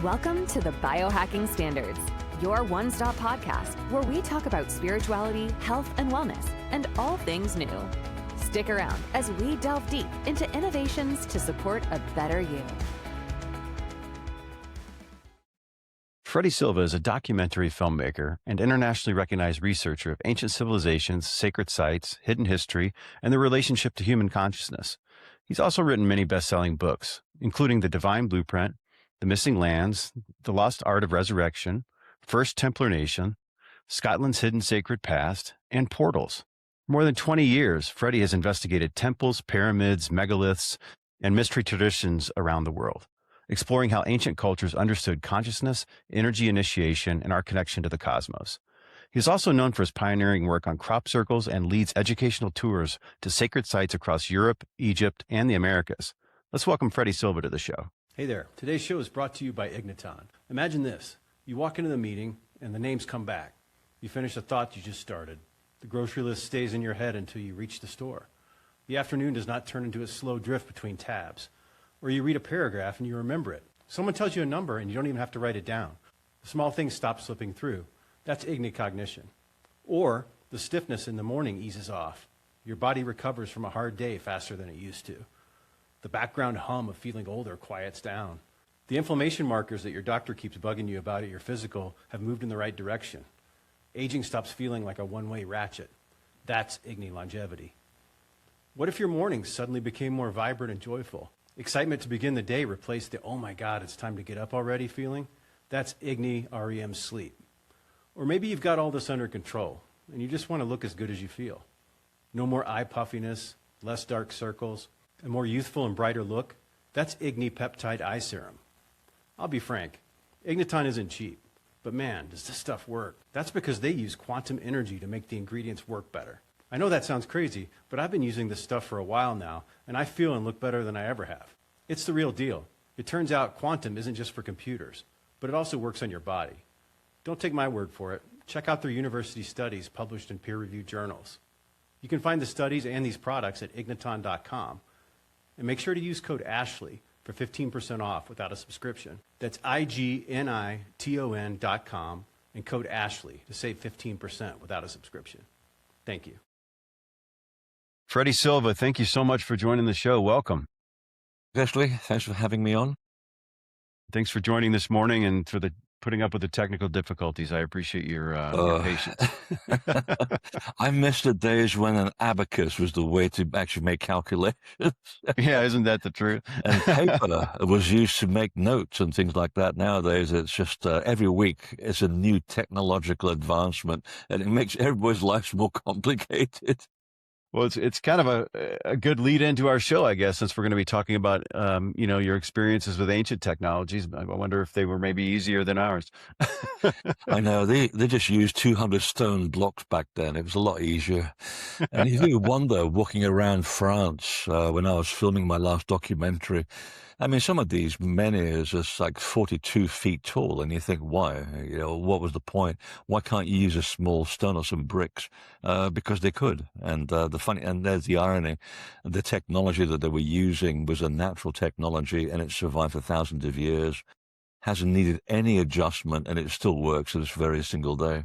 Welcome to the Biohacking Standards, your one-stop podcast where we talk about spirituality, health, and wellness, and all things new. Stick around as we delve deep into innovations to support a better you. Freddy Silva is a documentary filmmaker and internationally recognized researcher of ancient civilizations, sacred sites, hidden history, and their relationship to human consciousness. He's also written many best-selling books, including The Divine Blueprint, The Missing Lands, The Lost Art of Resurrection, First Templar Nation, Scotland's Hidden Sacred Past, and Portals. For more than 20 years, Freddy has investigated temples, pyramids, megaliths, and mystery traditions around the world, exploring how ancient cultures understood consciousness, energy initiation, and our connection to the cosmos. He is also known for his pioneering work on crop circles and leads educational tours to sacred sites across Europe, Egypt, and the Americas. Let's welcome Freddy Silva to the show. Hey there. Today's show is brought to you by Igniton. Imagine this. You walk into the meeting and the names come back. You finish a thought you just started. The grocery list stays in your head until you reach the store. The afternoon does not turn into a slow drift between tabs. Or you read a paragraph and you remember it. Someone tells you a number and you don't even have to write it down. The small things stop slipping through. That's ignicognition. Or the stiffness in the morning eases off. Your body recovers from a hard day faster than it used to. The background hum of feeling older quiets down. The inflammation markers that your doctor keeps bugging you about at your physical have moved in the right direction. Aging stops feeling like a one-way ratchet. That's Igni longevity. What if your mornings suddenly became more vibrant and joyful? Excitement to begin the day replaced the, oh my God, it's time to get up already feeling? That's Igni REM sleep. Or maybe you've got all this under control and you just want to look as good as you feel. No more eye puffiness, less dark circles, a more youthful and brighter look. That's Igni Peptide Eye Serum. I'll be frank, Igniton isn't cheap, but man, does this stuff work. That's because they use quantum energy to make the ingredients work better. I know that sounds crazy, but I've been using this stuff for a while now, and I feel and look better than I ever have. It's the real deal. It turns out quantum isn't just for computers, but it also works on your body. Don't take my word for it. Check out their university studies published in peer-reviewed journals. You can find the studies and these products at igniton.com. And make sure to use code ASHLEY for 15% off without a subscription. That's igniton.com and code ASHLEY to save 15% without a subscription. Thank you. Freddy Silva, thank you so much for joining the show. Welcome. Ashley, thanks for having me on. Thanks for joining this morning and for putting up with the technical difficulties. I appreciate your patience. I miss the days when an abacus was the way to actually make calculations. Yeah, isn't that the truth? And paper was used to make notes and things like that. Nowadays, it's just every week it's a new technological advancement, and it makes everybody's lives more complicated. Well, it's kind of a good lead into our show, I guess, since we're going to be talking about, your experiences with ancient technologies. I wonder if they were maybe easier than ours. I know they just used 200 stone blocks back then. It was a lot easier. And you do wonder, walking around France when I was filming my last documentary, I mean, some of these menhirs are like 42 feet tall, and you think, why? What was the point? Why can't you use a small stone or some bricks? Because they could. And there's the irony. The technology that they were using was a natural technology, and it survived for thousands of years, hasn't needed any adjustment, and it still works to this very single day.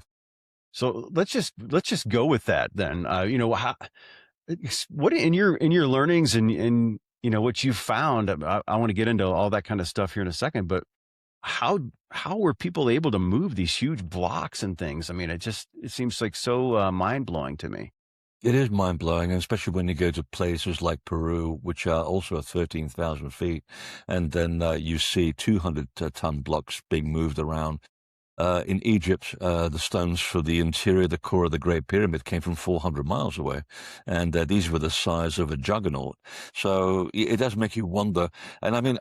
So let's just go with that then. What in your learnings and what you found, I want to get into all that kind of stuff here in a second, but how were people able to move these huge blocks and things? I mean, it seems like so mind-blowing to me. It is mind-blowing, especially when you go to places like Peru, which are also at 13,000 feet, and then you see 200-ton blocks being moved around. In Egypt, the stones for the interior, the core of the Great Pyramid came from 400 miles away, and these were the size of a juggernaut. So it does make you wonder. And I mean,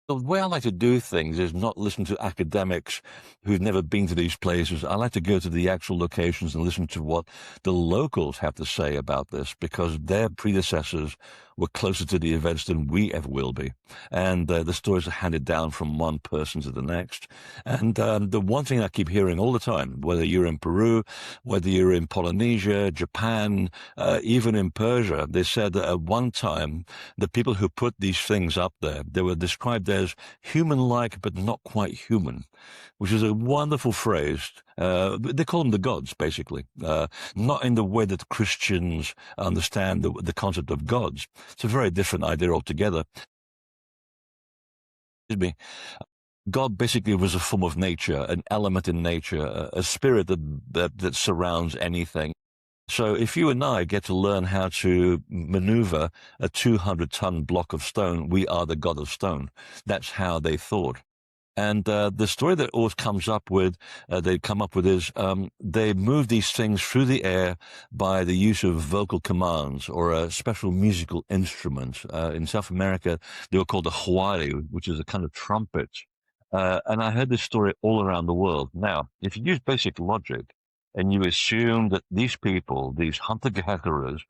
the way I like to do things is not listen to academics who've never been to these places. I like to go to the actual locations and listen to what the locals have to say about this, because their predecessors were closer to the events than we ever will be. And the stories are handed down from one person to the next. And the one thing I keep hearing all the time, whether you're in Peru, whether you're in Polynesia, Japan, even in Persia, they said that at one time, the people who put these things up there, they were described as as human-like but not quite human, which is a wonderful phrase. They call them the gods, basically, not in the way that Christians understand the concept of gods. It's a very different idea altogether. Excuse me. God basically was a form of nature, an element in nature, a spirit that surrounds anything. So if you and I get to learn how to maneuver a 200-ton block of stone, we are the god of stone. That's how they thought. And the story that always comes up with, they come up with is they move these things through the air by the use of vocal commands or a special musical instrument. In South America, they were called a huari, which is a kind of trumpet. And I heard this story all around the world. Now, if you use basic logic, and you assume that these people, these hunter-gatherers,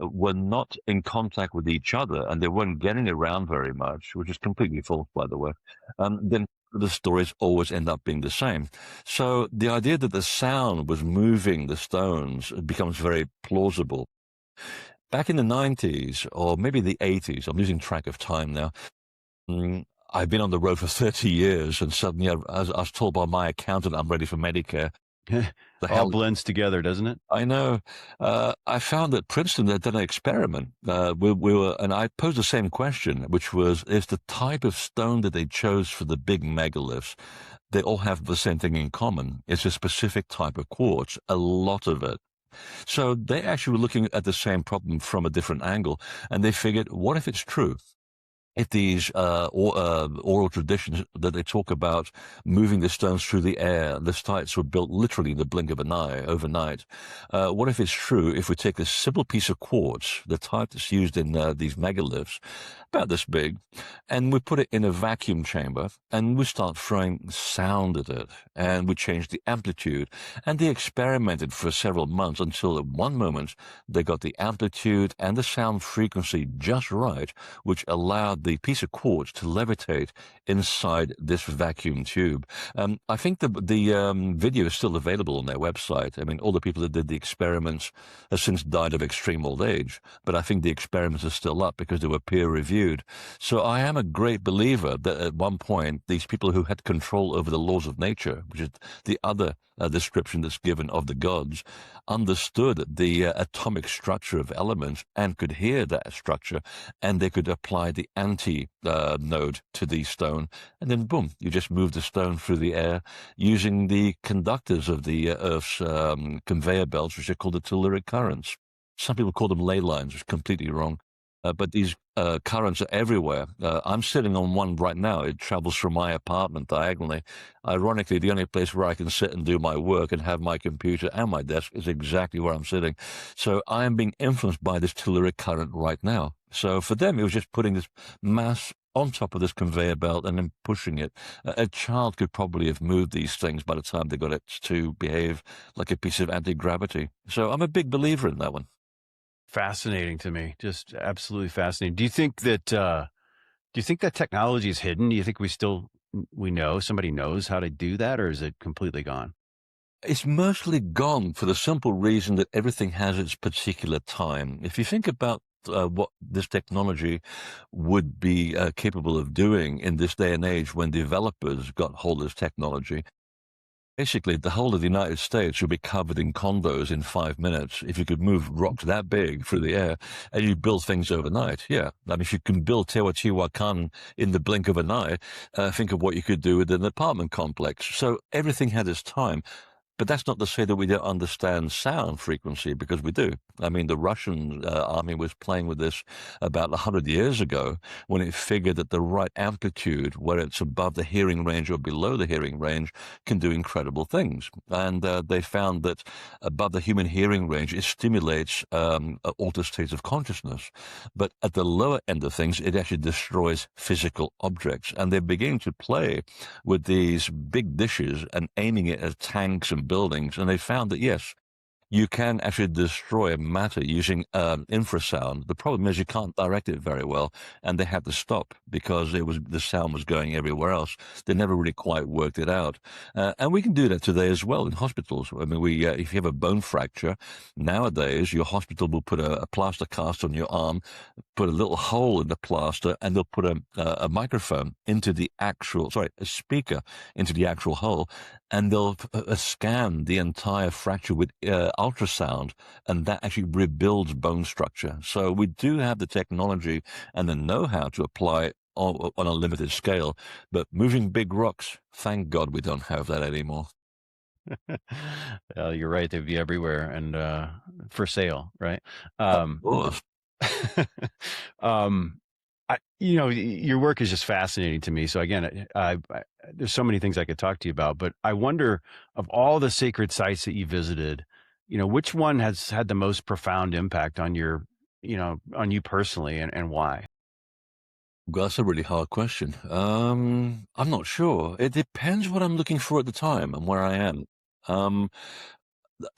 were not in contact with each other and they weren't getting around very much, which is completely false, by the way, then the stories always end up being the same. So the idea that the sound was moving the stones becomes very plausible. Back in the 90s, or maybe the 80s, I'm losing track of time now, I've been on the road for 30 years, and suddenly I was told by my accountant I'm ready for Medicare. The all blends together, doesn't it? I know. I found at Princeton they'd done an experiment. We were, and I posed the same question, which was: is the type of stone that they chose for the big megaliths? They all have the same thing in common. It's a specific type of quartz, a lot of it. So they actually were looking at the same problem from a different angle, and they figured, what if it's true? If these oral traditions that they talk about moving the stones through the air, the sites were built literally in the blink of an eye, overnight. What if it's true if we take a simple piece of quartz, the type that's used in these megaliths, about this big, and we put it in a vacuum chamber, and we start throwing sound at it, and we change the amplitude, and they experimented for several months until at one moment they got the amplitude and the sound frequency just right, which allowed the piece of quartz to levitate inside this vacuum tube. I think the video is still available on their website. I mean, all the people that did the experiments have since died of extreme old age, but I think the experiments are still up because they were peer-reviewed. So I am a great believer that at one point, these people who had control over the laws of nature, which is the other description that's given of the gods, understood the atomic structure of elements and could hear that structure, and they could apply the anti-node to the stone, and then boom, you just move the stone through the air using the conductors of the Earth's conveyor belts, which are called the telluric currents. Some people call them ley lines, which is completely wrong. But these currents are everywhere. I'm sitting on one right now. It travels from my apartment diagonally. Ironically, the only place where I can sit and do my work and have my computer and my desk is exactly where I'm sitting. So I am being influenced by this telluric current right now. So for them, it was just putting this mass on top of this conveyor belt and then pushing it. A child could probably have moved these things by the time they got it to behave like a piece of anti-gravity. So I'm a big believer in that one. Fascinating to me, just absolutely fascinating. Do you think that technology is hidden? Do you think we know somebody knows how to do that, or is it completely gone? It's mostly gone for the simple reason that everything has its particular time. If you think about what this technology would be capable of doing in this day and age when developers got hold of this technology, basically, the whole of the United States would be covered in condos in 5 minutes if you could move rocks that big through the air and you build things overnight. Yeah. I mean, if you can build Teotihuacan in the blink of an eye, think of what you could do with an apartment complex. So everything had its time. But that's not to say that we don't understand sound frequency, because we do. I mean, the Russian army was playing with this about 100 years ago when it figured that the right amplitude, where it's above the hearing range or below the hearing range, can do incredible things. And they found that above the human hearing range, it stimulates altered states of consciousness. But at the lower end of things, it actually destroys physical objects. And they're beginning to play with these big dishes and aiming it at tanks and buildings, and they found that, yes, you can actually destroy matter using infrasound. The problem is you can't direct it very well, and they had to stop because the sound was going everywhere else. They never really quite worked it out, and we can do that today as well in hospitals. I mean, if you have a bone fracture nowadays, your hospital will put a plaster cast on your arm, put a little hole in the plaster, and they'll put a microphone into a speaker into the actual hole, and they'll scan the entire fracture with ultrasound, and that actually rebuilds bone structure. So we do have the technology and the know-how to apply on a limited scale, but moving big rocks, thank God we don't have that anymore. You're right. They'd be everywhere and for sale, right? Of course. Your work is just fascinating to me. So again, there's so many things I could talk to you about, but I wonder, of all the sacred sites that you visited, which one has had the most profound impact on on you personally, and why? Well, that's a really hard question. I'm not sure. It depends what I'm looking for at the time and where I am.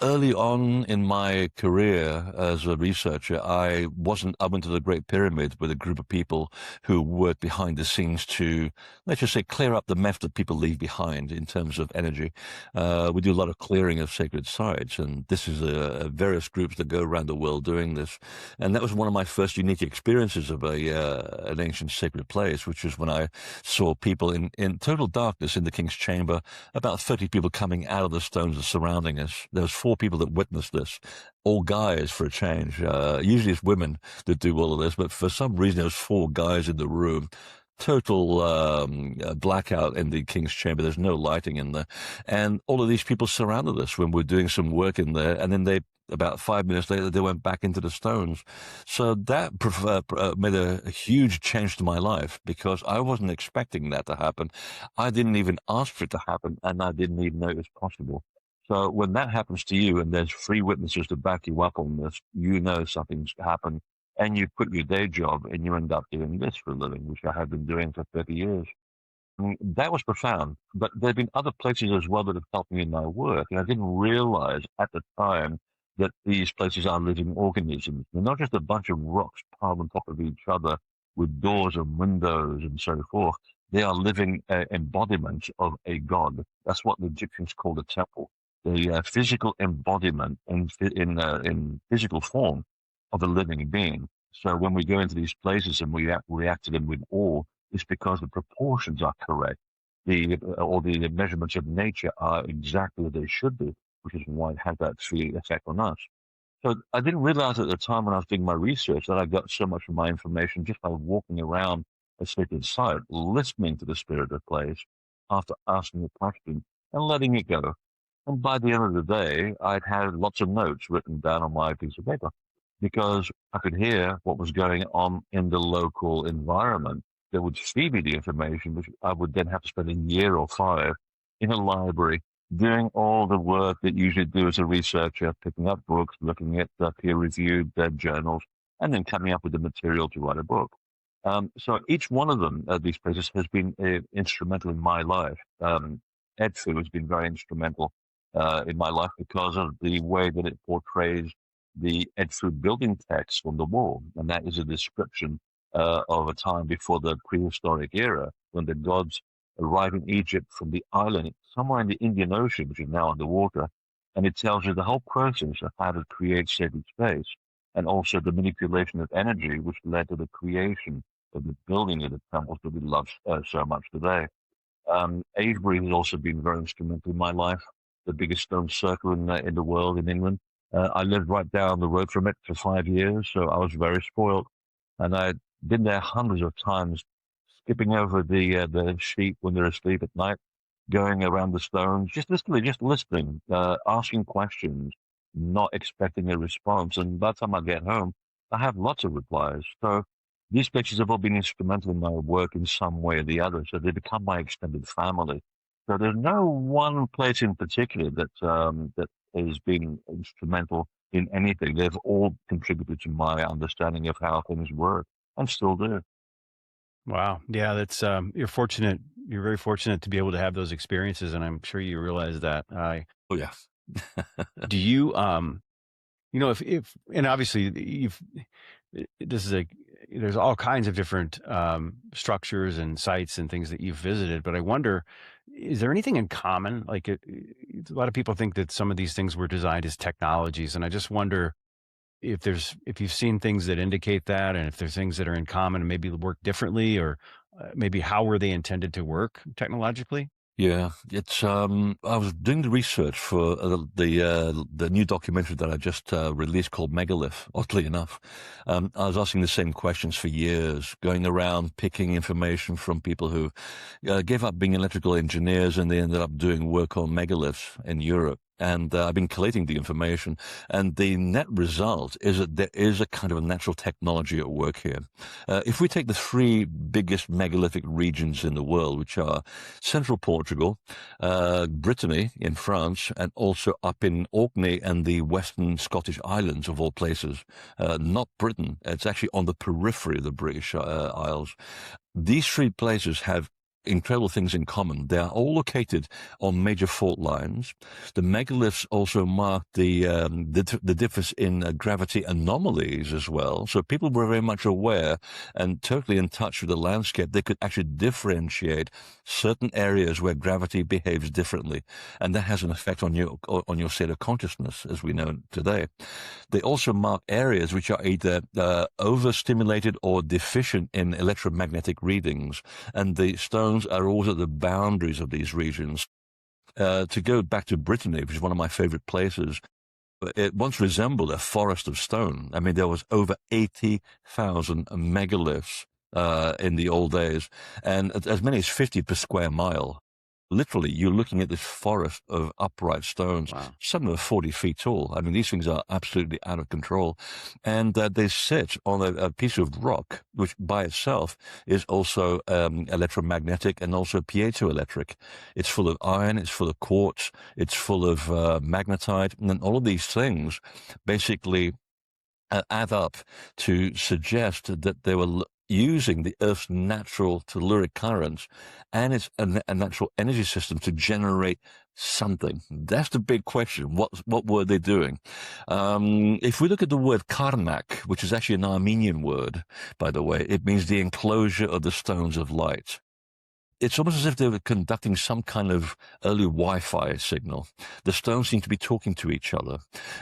Early on in my career as a researcher, I went to the Great Pyramid with a group of people who worked behind the scenes to, let's just say, clear up the mess that people leave behind in terms of energy. We do a lot of clearing of sacred sites, and this is various groups that go around the world doing this. And that was one of my first unique experiences of an ancient sacred place, which was when I saw people in total darkness in the King's Chamber, about 30 people coming out of the stones and surrounding us. There was 4 people that witnessed this, all guys for a change. Usually it's women that do all of this, but for some reason there was 4 guys in the room. Total blackout in the King's Chamber. There's no lighting in there. And all of these people surrounded us when we're doing some work in there. And then about 5 minutes later, they went back into the stones. So that made a huge change to my life because I wasn't expecting that to happen. I didn't even ask for it to happen, and I didn't even know it was possible. So when that happens to you and there's 3 witnesses to back you up on this, you know something's happened, and you quit your day job and you end up doing this for a living, which I have been doing for 30 years. That was profound, but there have been other places as well that have helped me in my work, and I didn't realize at the time that these places are living organisms. They're not just a bunch of rocks piled on top of each other with doors and windows and so forth. They are living embodiments of a god. That's what the Egyptians called a temple. The physical embodiment in physical form of a living being. So when we go into these places and we react to them with awe, it's because the proportions are correct. The measurements of nature are exactly what they should be, which is why it had that effect on us. So I didn't realize at the time when I was doing my research that I got so much of my information just by walking around a sacred site, listening to the spirit of the place after asking a question and letting it go. And by the end of the day, I'd had lots of notes written down on my piece of paper because I could hear what was going on in the local environment that would feed me the information, which I would then have to spend a year or 5 in a library doing all the work that you usually do as a researcher, picking up books, looking at peer-reviewed journals, and then coming up with the material to write a book. So each one of them, these places, has been instrumental in my life. Edfu has been very instrumental in my life because of the way that it portrays the Edfu building text on the wall. And that is a description of a time before the prehistoric era when the gods arrived in Egypt from the island somewhere in the Indian Ocean, which is now underwater. And it tells you the whole process of how to create sacred space and also the manipulation of energy, which led to the creation of the building of the temples that we love so much today. Avebury has also been very instrumental in my life, the biggest stone circle in the world in England. I lived right down the road from it for 5 years, so I was very spoiled. And I'd been there hundreds of times, skipping over the sheep when they're asleep at night, going around the stones, just listening, asking questions, not expecting a response. And by the time I get home, I have lots of replies. So these places have all been instrumental in my work in some way or the other. So they become my extended family. So there's no one place in particular that has been instrumental in anything. They've all contributed to my understanding of how things work and still do. Wow. Yeah, that's you're fortunate. You're very fortunate to be able to have those experiences, and I'm sure you realize that. Oh, yeah. Do you, if and obviously this is there's all kinds of different structures and sites and things that you've visited, but I wonder, is there anything in common? Like a lot of people think that some of these things were designed as technologies, and I just wonder if you've seen things that indicate that, and if there's things that are in common and maybe work differently, or maybe how were they intended to work technologically? Yeah, it's I was doing the research for the new documentary that I just released called Megalith. Oddly enough, I was asking the same questions for years, going around picking information from people who gave up being electrical engineers and they ended up doing work on megaliths in Europe. And I've been collating the information, and the net result is that there is a kind of a natural technology at work here. If we take the three biggest megalithic regions in the world, which are central Portugal, Brittany in France, and also up in Orkney and the western Scottish Islands, of all places, not Britain. It's actually on the periphery of the British Isles. These three places have incredible things in common. They are all located on major fault lines. The megaliths also mark the difference in gravity anomalies as well. So people were very much aware and totally in touch with the landscape. They could actually differentiate certain areas where gravity behaves differently, and that has an effect on your state of consciousness, as we know today. They also mark areas which are either overstimulated or deficient in electromagnetic readings, and the stones are always at the boundaries of these regions. To go back to Brittany, which is one of my favorite places, it once resembled a forest of stone. I mean, there was over 80,000 megaliths in the old days, and as many as 50 per square mile. Literally, you're looking at this forest of upright stones. Wow. Some of them are 40 feet tall. I mean, these things are absolutely out of control. And they sit on a piece of rock, which by itself is also electromagnetic and also piezoelectric. It's full of iron, it's full of quartz, it's full of magnetite, and then all of these things basically add up to suggest that they were using the Earth's natural telluric currents and its a natural energy system to generate something. That's the big question. What were they doing? If we look at the word Karnak, which is actually an Armenian word, by the way, it means the enclosure of the stones of light. It's almost as if they were conducting some kind of early Wi-Fi signal. The stones seem to be talking to each other.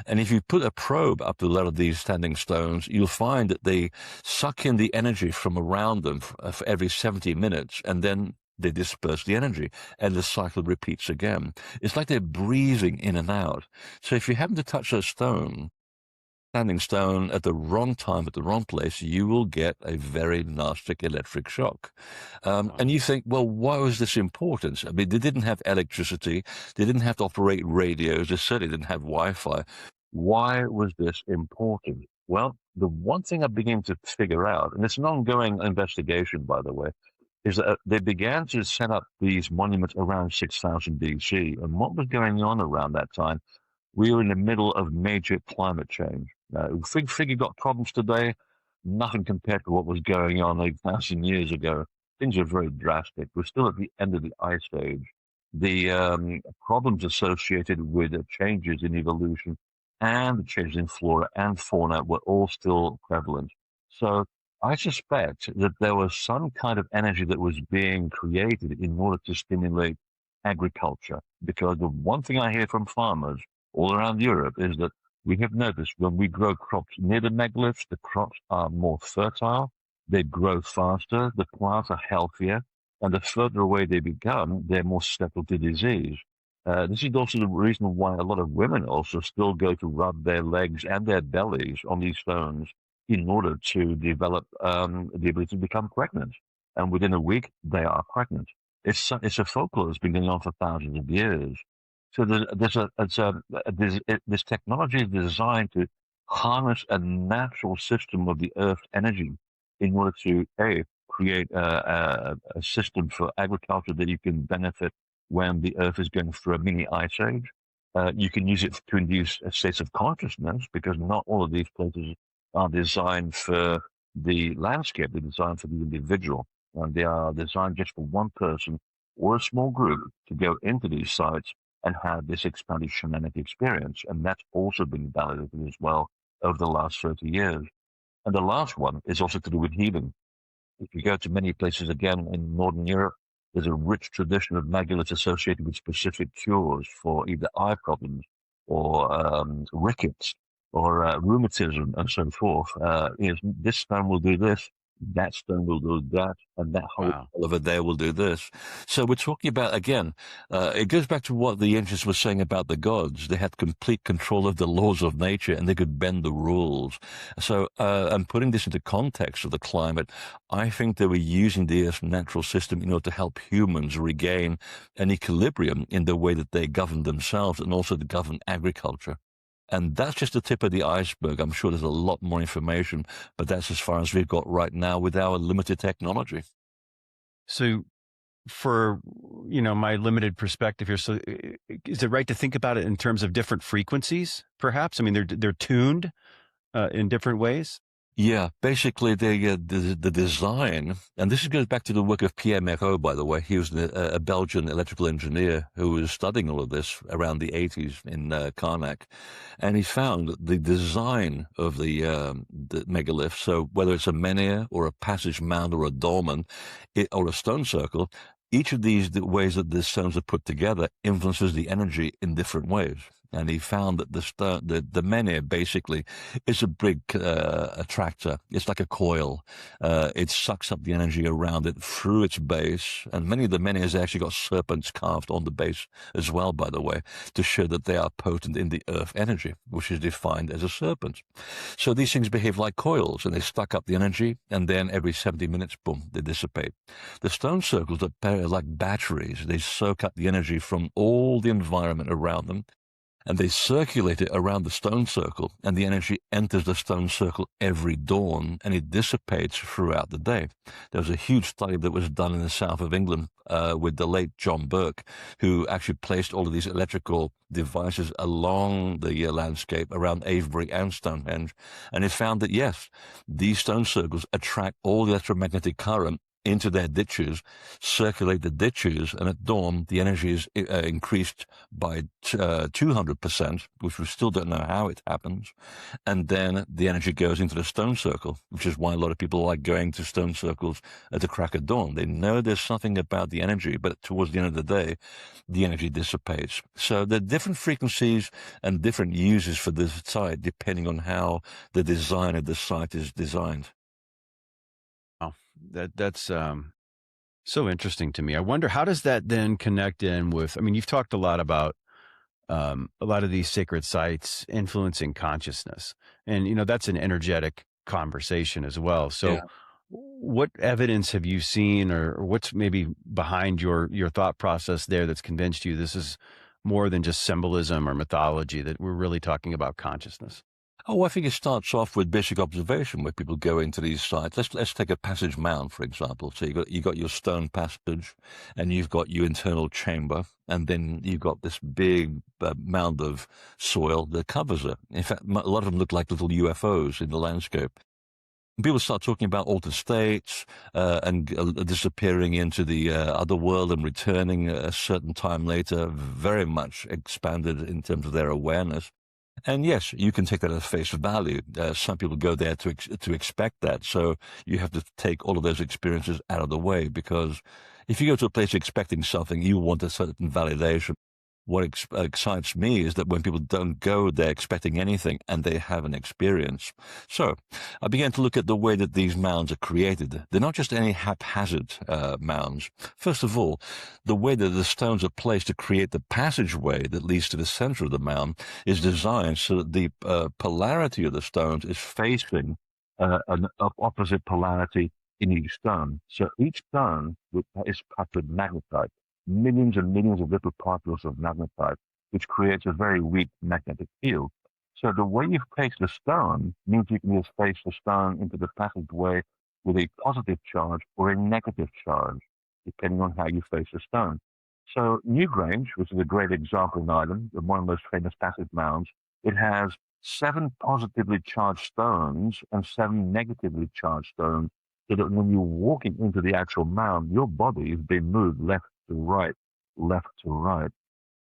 And if you put a probe up to a lot of these standing stones, you'll find that they suck in the energy from around them for every 70 minutes, and then they disperse the energy, and the cycle repeats again. It's like they're breathing in and out. So if you happen to touch a standing stone at the wrong time, at the wrong place, you will get a very nasty electric shock. And you think, well, why was this important? I mean, they didn't have electricity. They didn't have to operate radios. They certainly didn't have Wi-Fi. Why was this important? Well, the one thing I began to figure out, and it's an ongoing investigation, by the way, is that they began to set up these monuments around 6000 BC. And what was going on around that time? We were in the middle of major climate change. Figure you've got problems today, nothing compared to what was going on 1,000 years ago. Things are very drastic. We're still at the end of the ice age. The problems associated with the changes in evolution and the changes in flora and fauna were all still prevalent. So I suspect that there was some kind of energy that was being created in order to stimulate agriculture. Because the one thing I hear from farmers all around Europe is that we have noticed when we grow crops near the megaliths, the crops are more fertile, they grow faster, the plants are healthier, and the further away they become, they're more susceptible to disease. This is also the reason why a lot of women also still go to rub their legs and their bellies on these stones in order to develop the ability to become pregnant. And within a week, they are pregnant. It's a folklore that's been going on for thousands of years. So this technology is designed to harness a natural system of the Earth's energy in order to create a system for agriculture that you can benefit when the Earth is going through a mini ice age. You can use it to induce states of consciousness, because not all of these places are designed for the landscape. They're designed for the individual, and they are designed just for one person or a small group to go into these sites and had this expanded shamanic experience. And that's also been validated as well over the last 30 years. And the last one is also to do with healing. If you go to many places again in Northern Europe, there's a rich tradition of megaliths associated with specific cures for either eye problems or rickets or rheumatism and so forth. This stone will do this, that stone will do that, and that whole Wow. over there will do this. So we're talking about, again, it goes back to what the ancients were saying about the gods. They had complete control of the laws of nature and they could bend the rules. So, and putting this into context of the climate, I think they were using the Earth's natural system in order to help humans regain an equilibrium in the way that they govern themselves and also to govern agriculture. And that's just the tip of the iceberg. I'm sure there's a lot more information, but that's as far as we've got right now with our limited technology. So for, my limited perspective here, so is it right to think about it in terms of different frequencies, perhaps? I mean, they're tuned in different ways? Yeah, basically the design, and this goes back to the work of Pierre Méreau, by the way. He was a Belgian electrical engineer who was studying all of this around the 80s in Karnak, and he found that the design of the megalith, so whether it's a menhir or a passage mound or a dolmen or a stone circle, each of these ways that the stones are put together influences the energy in different ways. And he found that the menhir basically is a big attractor. It's like a coil. It sucks up the energy around it through its base. And many of the menhirs actually got serpents carved on the base as well, by the way, to show that they are potent in the earth energy, which is defined as a serpent. So these things behave like coils, and they suck up the energy, and then every 70 minutes, boom, they dissipate. The stone circles are like batteries. They soak up the energy from all the environment around them, and they circulate it around the stone circle, and the energy enters the stone circle every dawn, and it dissipates throughout the day. There was a huge study that was done in the south of England with the late John Burke, who actually placed all of these electrical devices along the landscape around Avebury and Stonehenge, and he found that, yes, these stone circles attract all the electromagnetic current into their ditches, circulate the ditches, and at dawn, the energy is increased by 200%, which we still don't know how it happens. And then the energy goes into the stone circle, which is why a lot of people like going to stone circles at the crack of dawn. They know there's something about the energy, but towards the end of the day, the energy dissipates. So there are different frequencies and different uses for this site, depending on how the design of the site is designed. Wow. That's so interesting to me. I wonder, how does that then connect in with, I mean, you've talked a lot about a lot of these sacred sites influencing consciousness, and that's an energetic conversation as well. So Yeah. what evidence have you seen, or what's maybe behind your thought process there that's convinced you this is more than just symbolism or mythology, that we're really talking about consciousness? Oh, I think it starts off with basic observation where people go into these sites. Let's take a passage mound, for example. So you got your stone passage, and you've got your internal chamber, and then you've got this big mound of soil that covers it. In fact, a lot of them look like little UFOs in the landscape. People start talking about altered states and disappearing into the other world and returning a certain time later, very much expanded in terms of their awareness. And yes, you can take that at face value. Some people go there to expect that. So you have to take all of those experiences out of the way, because if you go to a place expecting something, you want a certain validation. What excites me is that when people don't go there expecting anything and they have an experience. So I began to look at the way that these mounds are created. They're not just any haphazard mounds. First of all, the way that the stones are placed to create the passageway that leads to the center of the mound is designed so that the polarity of the stones is facing an opposite polarity in each stone. So each stone is cut with magnetite. Millions and millions of little particles of magnetite, which creates a very weak magnetic field. So the way you face the stone means you can just face the stone into the passageway with a positive charge or a negative charge, depending on how you face the stone. So Newgrange, which is a great example in Ireland, one of the most famous passage mounds, it has 7 positively charged stones and 7 negatively charged stones, so that when you're walking into the actual mound, your body is being moved left to right, left to right.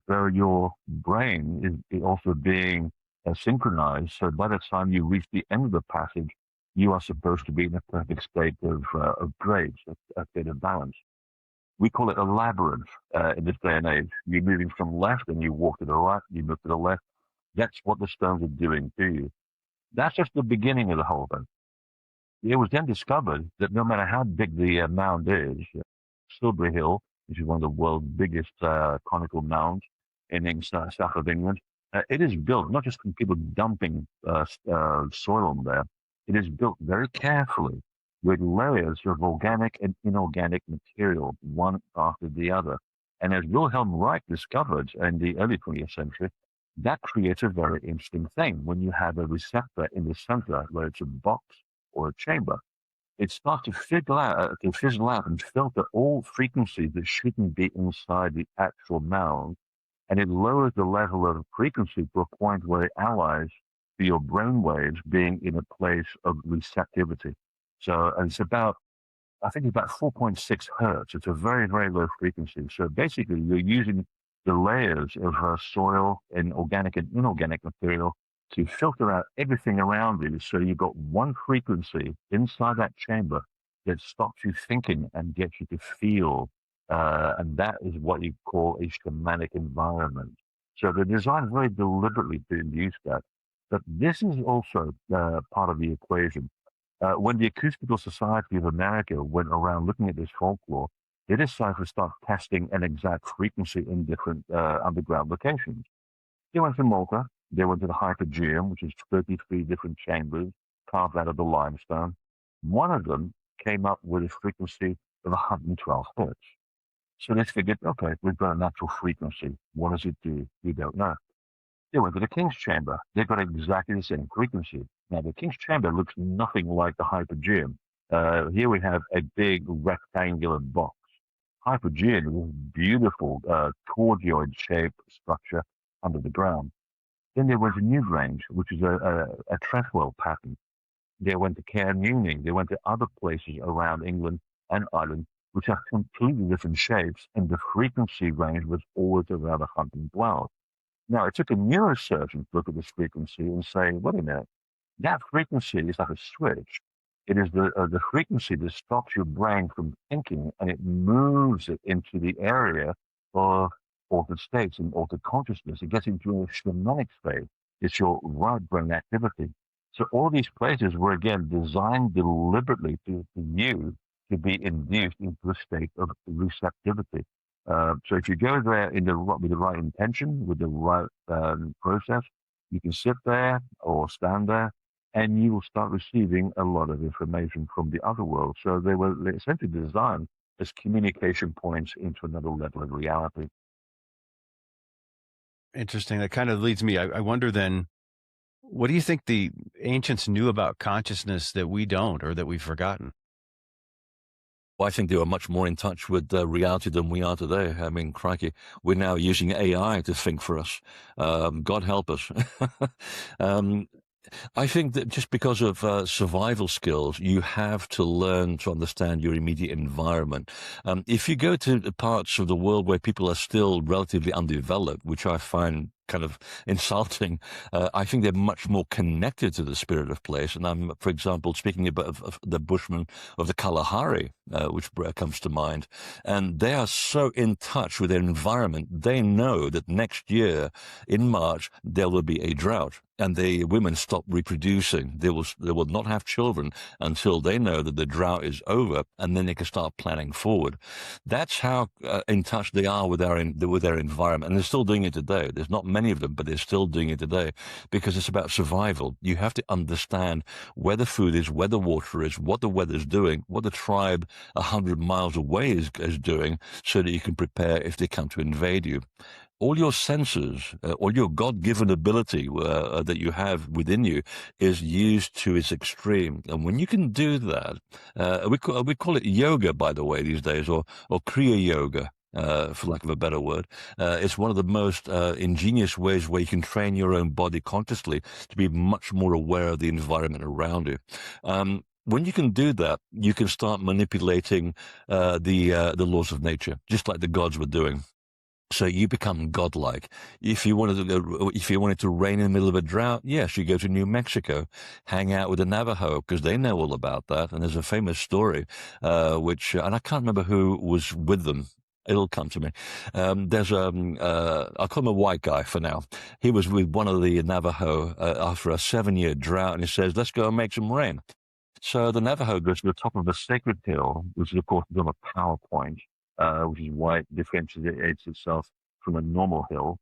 though your brain is also being synchronized. So by the time you reach the end of the passage, you are supposed to be in a perfect state of grace, a state of balance. We call it a labyrinth in this day and age. You're moving from left and you walk to the right, you move to the left. That's what the stones are doing to you. That's just the beginning of the whole thing. It was then discovered that no matter how big the mound is, Silbury Hill, which is one of the world's biggest conical mounds in south of England, it is built not just from people dumping soil on there. It is built very carefully with layers of organic and inorganic material, one after the other. And as Wilhelm Reich discovered in the early 20th century, that creates a very interesting thing. When you have a receptor in the center, whether it's a box or a chamber, it starts to fizzle out and filter all frequencies that shouldn't be inside the actual mound. And it lowers the level of frequency to a point where it allies to your brain waves being in a place of receptivity. So it's about, I think it's about 4.6 hertz. It's a very, very low frequency. So basically, you're using the layers of soil and organic and inorganic material to filter out everything around you. So you've got one frequency inside that chamber that stops you thinking and gets you to feel. And that is what you call a shamanic environment. So they're designed very deliberately to induce that. But this is also part of the equation. When the Acoustical Society of America went around looking at this folklore, they decided to start testing an exact frequency in different underground locations. They went to Malta. They went to the Hypogeum, which is 33 different chambers carved out of the limestone. One of them came up with a frequency of 112 hertz. So they figured, okay, we've got a natural frequency. What does it do? We don't know. They went to the King's Chamber. They got exactly the same frequency. Now, the King's Chamber looks nothing like the Hypogeum. Here we have a big rectangular box. Hypogeum is a beautiful cordioid-shaped structure under the ground. Then there was Newgrange, which is a trefoil pattern. They went to Cairnewning. They went to other places around England and Ireland, which have completely different shapes, and the frequency range was always around 112. Now, it took a neurosurgeon to look at this frequency and say, wait a minute, that frequency is like a switch. It is the frequency that stops your brain from thinking, and it moves it into the area of altered states and altered consciousness. It gets into a shamanic state. It's your right brain activity. So all these places were, again, designed deliberately to you to be induced into a state of receptivity. So if you go there with the right intention, with the right process, you can sit there or stand there, and you will start receiving a lot of information from the other world. So they were essentially designed as communication points into another level of reality. Interesting. That kind of leads me. I wonder then, what do you think the ancients knew about consciousness that we don't, or that we've forgotten? Well, I think they were much more in touch with reality than we are today. I mean, crikey, we're now using AI to think for us. God help us. I think that just because of survival skills, you have to learn to understand your immediate environment. If you go to the parts of the world where people are still relatively undeveloped, which I find kind of insulting, I think they're much more connected to the spirit of place. And I'm, for example, speaking about of the Bushmen of the Kalahari, which comes to mind. And they are so in touch with their environment. They know that next year in March, there will be a drought. And the women stop reproducing. They will not have children until they know that the drought is over, and then they can start planning forward. That's how in touch they are with their environment, and they're still doing it today. There's not many of them, but they're still doing it today because it's about survival. You have to understand where the food is, where the water is, what the weather's doing, what the tribe 100 miles away is doing, so that you can prepare if they come to invade you. All your senses, all your God-given ability that you have within you is used to its extreme. And when you can do that, we call it yoga, by the way, these days, or Kriya Yoga, for lack of a better word. It's one of the most ingenious ways where you can train your own body consciously to be much more aware of the environment around you. When you can do that, you can start manipulating the laws of nature, just like the gods were doing. So you become godlike. If you wanted to rain in the middle of a drought, yes, you go to New Mexico, hang out with the Navajo because they know all about that. And there's a famous story, and I can't remember who was with them. It'll come to me. I'll call him a white guy for now. He was with one of the Navajo after a 7-year drought, and he says, "Let's go and make some rain." So the Navajo goes to the top of a sacred hill, which is, of course, on a PowerPoint, which is why it differentiates itself from a normal hill.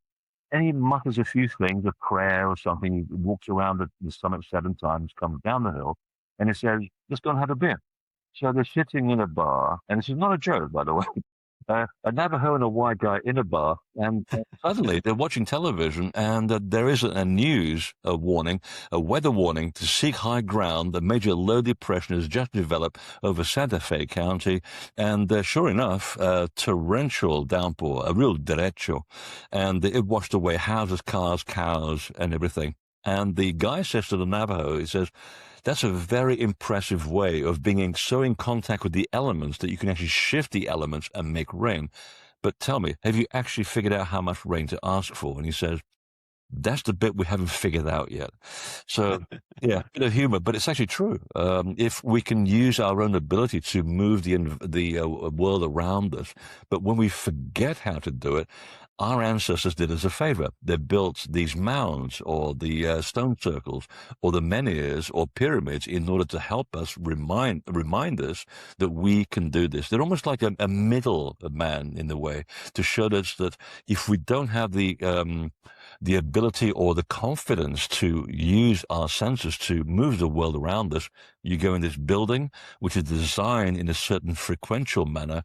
And he mutters a few things, a prayer or something. He walks around the summit 7 times, comes down the hill, and he says, "Let's go and have a beer." So they're sitting in a bar, and this is not a joke, by the way. A Navajo and a white guy in a bar, and suddenly they're watching television, and there is a weather warning to seek high ground. A major low depression has just developed over Santa Fe County, and sure enough, torrential downpour, a real derecho, and it washed away houses, cars, cows, and everything. And the guy says to the Navajo, he says, "That's a very impressive way of being so in contact with the elements that you can actually shift the elements and make rain. But tell me, have you actually figured out how much rain to ask for?" And he says, "That's the bit we haven't figured out yet." So, yeah, a bit of humor, but it's actually true. If we can use our own ability to move the world around us, but when we forget how to do it, our ancestors did us a favor. They built these mounds or the stone circles or the menhirs or pyramids in order to help us remind us that we can do this. They're almost like a middle man in a way to show us that if we don't have the ability or the confidence to use our senses to move the world around us, you go in this building, which is designed in a certain frequential manner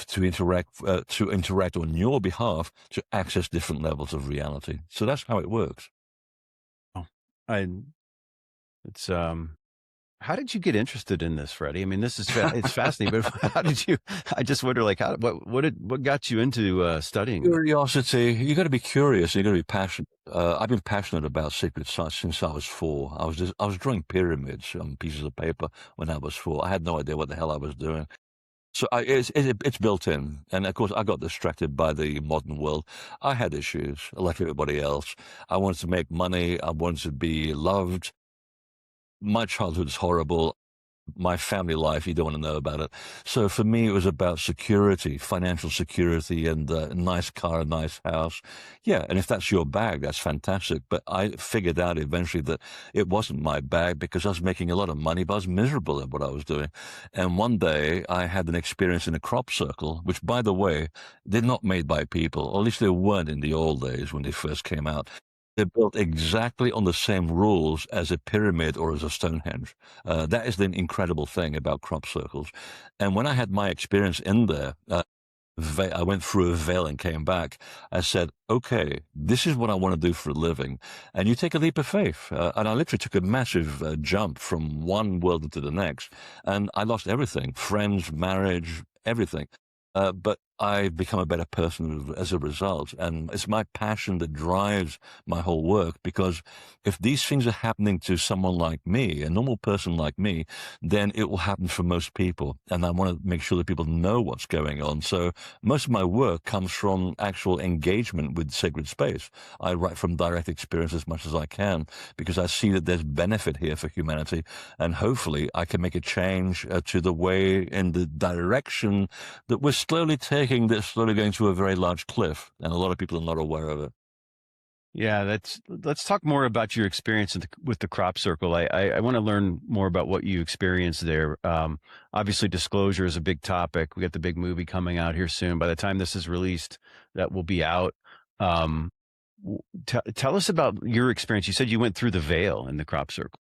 to interact on your behalf to access different levels of reality. So that's how it works. Oh, it's how did you get interested in this, Freddie? I mean, this is it's fascinating, but how did you? I just wonder, like, what got you into studying? Curiosity. You got to be curious. You got to be passionate. I've been passionate about sacred sites since I was 4. I was drawing pyramids on pieces of paper when I was 4. I had no idea what the hell I was doing. So it's built in. And of course, I got distracted by the modern world. I had issues like everybody else. I wanted to make money. I wanted to be loved. My childhood is horrible. My family life, you don't want to know about it. So for me, it was about security, financial security, and a nice car, a nice house. Yeah, and if that's your bag, that's fantastic. But I figured out eventually that it wasn't my bag because I was making a lot of money, but I was miserable at what I was doing. And one day I had an experience in a crop circle, which, by the way, they're not made by people, or at least they weren't in the old days when they first came out. They're built exactly on the same rules as a pyramid or as a Stonehenge. That is the incredible thing about crop circles. And when I had my experience in there, I went through a veil and came back. I said, okay, this is what I want to do for a living. And you take a leap of faith. And I literally took a massive jump from one world into the next. And I lost everything, friends, marriage, everything. But I've become a better person as a result. And it's my passion that drives my whole work, because if these things are happening to someone like me, a normal person like me, then it will happen for most people. And I want to make sure that people know what's going on. So most of my work comes from actual engagement with sacred space. I write from direct experience as much as I can, because I see that there's benefit here for humanity. And hopefully I can make a change to the way and the direction that we're slowly taking, that's slowly going to a very large cliff, and a lot of people are not aware of it. Yeah, let's talk more about your experience with the crop circle. I want to learn more about what you experienced there. Obviously, disclosure is a big topic. We got the big movie coming out here soon. By the time this is released, that will be out. Tell us about your experience. You said you went through the veil in the crop circle.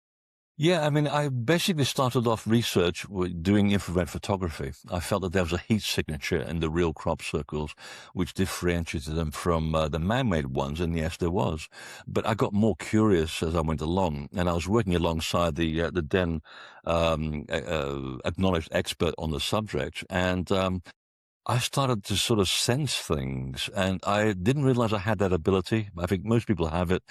Yeah, I mean, I basically started off research doing infrared photography. I felt that there was a heat signature in the real crop circles, which differentiated them from the man-made ones, and yes, there was. But I got more curious as I went along, and I was working alongside the then acknowledged expert on the subject, and I started to sort of sense things, and I didn't realize I had that ability. I think most people have it.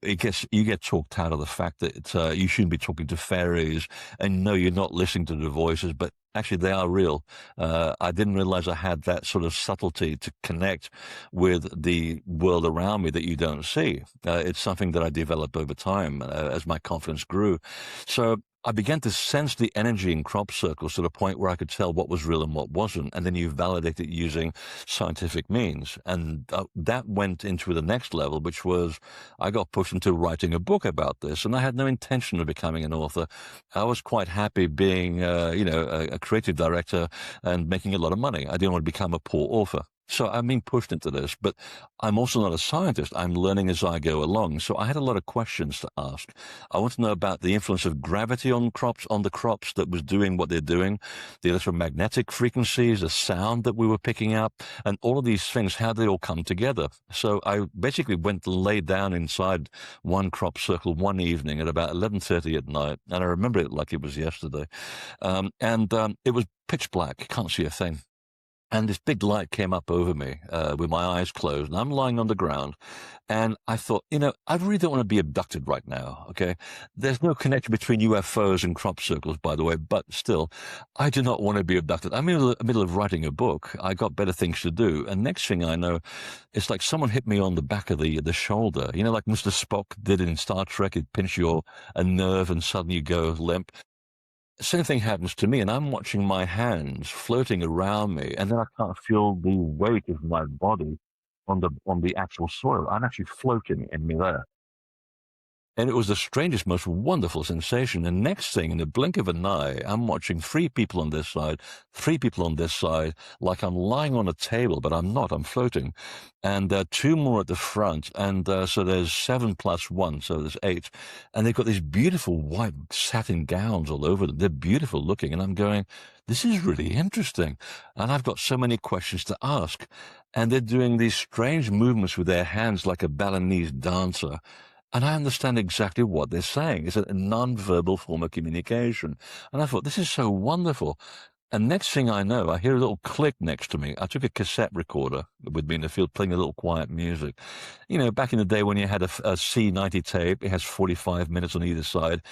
You get talked out of the fact that you shouldn't be talking to fairies, and no, you're not listening to the voices, but actually they are real. I didn't realize I had that sort of subtlety to connect with the world around me that you don't see. It's something that I developed over time as my confidence grew. So I began to sense the energy in crop circles to the point where I could tell what was real and what wasn't. And then you validate it using scientific means. And that went into the next level, which was I got pushed into writing a book about this. And I had no intention of becoming an author. I was quite happy being, a creative director and making a lot of money. I didn't want to become a poor author. So I'm being pushed into this, but I'm also not a scientist. I'm learning as I go along. So I had a lot of questions to ask. I want to know about the influence of gravity on the crops that was doing what they're doing, the electromagnetic frequencies, the sound that we were picking up, and all of these things, how they all come together. So I basically went and laid down inside one crop circle one evening at about 11:30 at night. And I remember it like it was yesterday. It was pitch black. Can't see a thing. And this big light came up over me with my eyes closed, and I'm lying on the ground. And I thought, I really don't want to be abducted right now, okay? There's no connection between UFOs and crop circles, by the way, but still, I do not want to be abducted. I'm in the middle of writing a book. I got better things to do. And next thing I know, it's like someone hit me on the back of the shoulder. Like Mr. Spock did in Star Trek, it'd pinch a nerve and suddenly you go limp. Same thing happens to me, and I'm watching my hands floating around me, and then I can't feel the weight of my body on the actual soil. I'm actually floating in midair. And it was the strangest, most wonderful sensation. And next thing, in the blink of an eye, I'm watching 3 people on this side, 3 people on this side, like I'm lying on a table, but I'm not. I'm floating. And 2 more at the front. And so there's 7 plus 1, so there's 8. And they've got these beautiful white satin gowns all over them. They're beautiful looking. And I'm going, this is really interesting. And I've got so many questions to ask. And they're doing these strange movements with their hands like a Balinese dancer. And I understand exactly what they're saying. It's a non-verbal form of communication. And I thought, this is so wonderful. And next thing I know, I hear a little click next to me. I took a cassette recorder with me in the field playing a little quiet music. Back in the day when you had a C90 tape, it has 45 minutes on either side.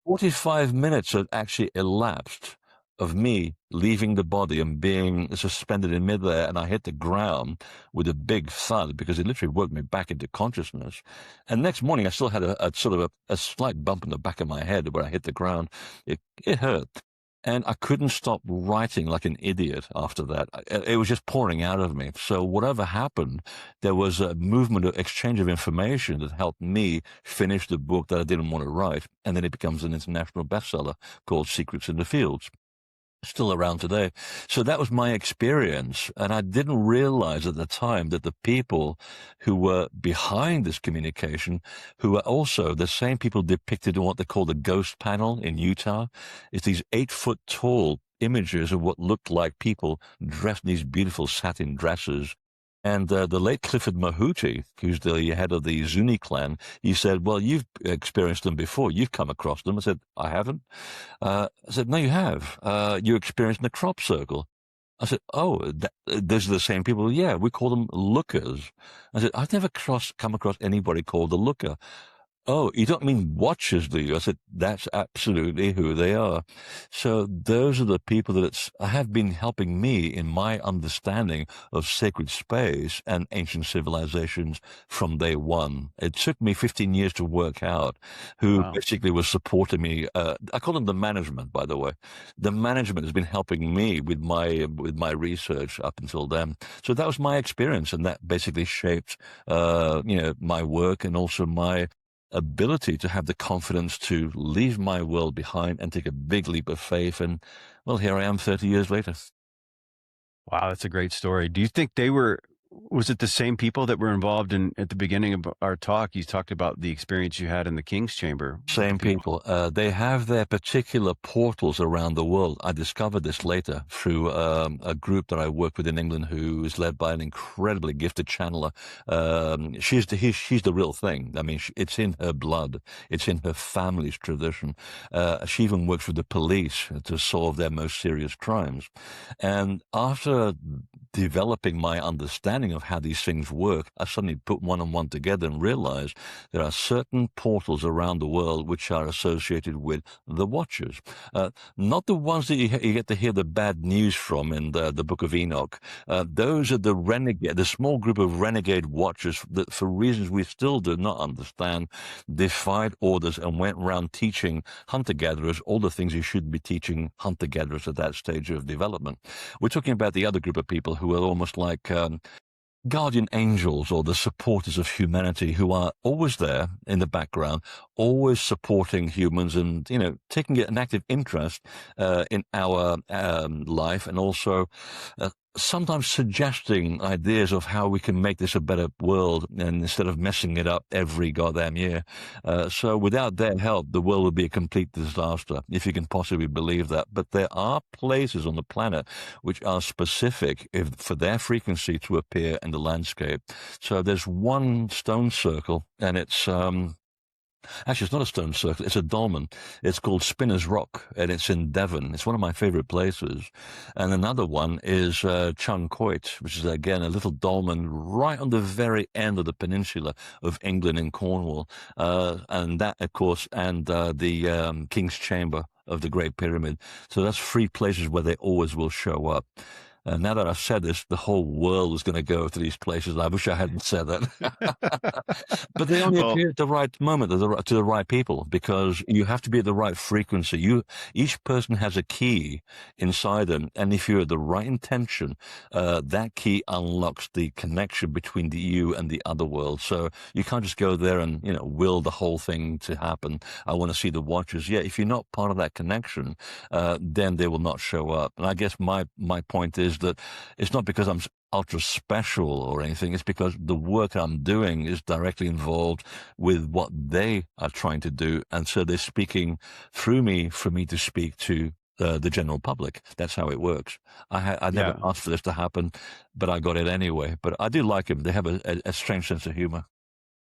45 minutes had actually elapsed of me leaving the body and being suspended in midair, and I hit the ground with a big thud because it literally woke me back into consciousness. And next morning, I still had a sort of a slight bump in the back of my head where I hit the ground. It hurt. And I couldn't stop writing like an idiot after that. It was just pouring out of me. So whatever happened, there was a movement of exchange of information that helped me finish the book that I didn't want to write. And then it becomes an international bestseller called Secrets in the Fields. Still around today. So that was my experience. And I didn't realize at the time that the people who were behind this communication, who were also the same people depicted in what they call the ghost panel in Utah, is these 8-foot tall images of what looked like people dressed in these beautiful satin dresses. And the late Clifford Mahuti, who's the head of the Zuni clan, he said, well, you've experienced them before. You've come across them. I said, I haven't. I said, no, you have. You experienced in the crop circle. I said, oh, those are the same people. Yeah, we call them lookers. I said, I've never come across anybody called a looker. Oh, you don't mean watchers, do you? I said, that's absolutely who they are. So those are the people that have been helping me in my understanding of sacred space and ancient civilizations from day one. It took me 15 years to work out who basically was supporting me. I call them the management, by the way. The management has been helping me with my research up until then. So that was my experience, and that basically shaped, my work and also my ability to have the confidence to leave my world behind and take a big leap of faith. And, well, here I am 30 years later. Wow, that's a great story. Do you think they were Was it the same people that were involved in at the beginning of our talk? You talked about the experience you had in the King's Chamber. Same people. They have their particular portals around the world. I discovered this later through a group that I work with in England who is led by an incredibly gifted channeler. She's the real thing. I mean, it's in her blood. It's in her family's tradition. She even works with the police to solve their most serious crimes. And after developing my understanding of how these things work, I suddenly put one and one together and realized there are certain portals around the world which are associated with the Watchers. Not the ones that you get to hear the bad news from in the Book of Enoch. Those are the small group of renegade Watchers that, for reasons we still do not understand, defied orders and went around teaching hunter-gatherers all the things you should be teaching hunter-gatherers at that stage of development. We're talking about the other group of people who are almost like guardian angels or the supporters of humanity, who are always there in the background, always supporting humans and, taking an active interest in our life, and also sometimes suggesting ideas of how we can make this a better world, and instead of messing it up every goddamn year. So without their help, the world would be a complete disaster, if you can possibly believe that. But there are places on the planet which are specific for their frequency to appear in the landscape. So there's one stone circle, and it's actually, it's not a stone circle, it's a dolmen. It's called Spinner's Rock, and it's in Devon. It's one of my favorite places. And another one is Chung Coit, which is, again, a little dolmen right on the very end of the peninsula of England in Cornwall. And that, of course, and the King's Chamber of the Great Pyramid. So that's three places where they always will show up. Now that I've said this, the whole world is going to go to these places. I wish I hadn't said that. But they only appear at the right moment, to the right people, because you have to be at the right frequency. Each person has a key inside them, and if you're at the right intention, that key unlocks the connection between you and the other world. So you can't just go there and will the whole thing to happen. I want to see the Watchers. Yeah, if you're not part of that connection, then they will not show up. And I guess my point is that it's not because I'm ultra special or anything. It's because the work I'm doing is directly involved with what they are trying to do. And so they're speaking through me for me to speak to the general public. That's how it works. I never asked for this to happen, but I got it anyway. But I do like them. They have a strange sense of humor.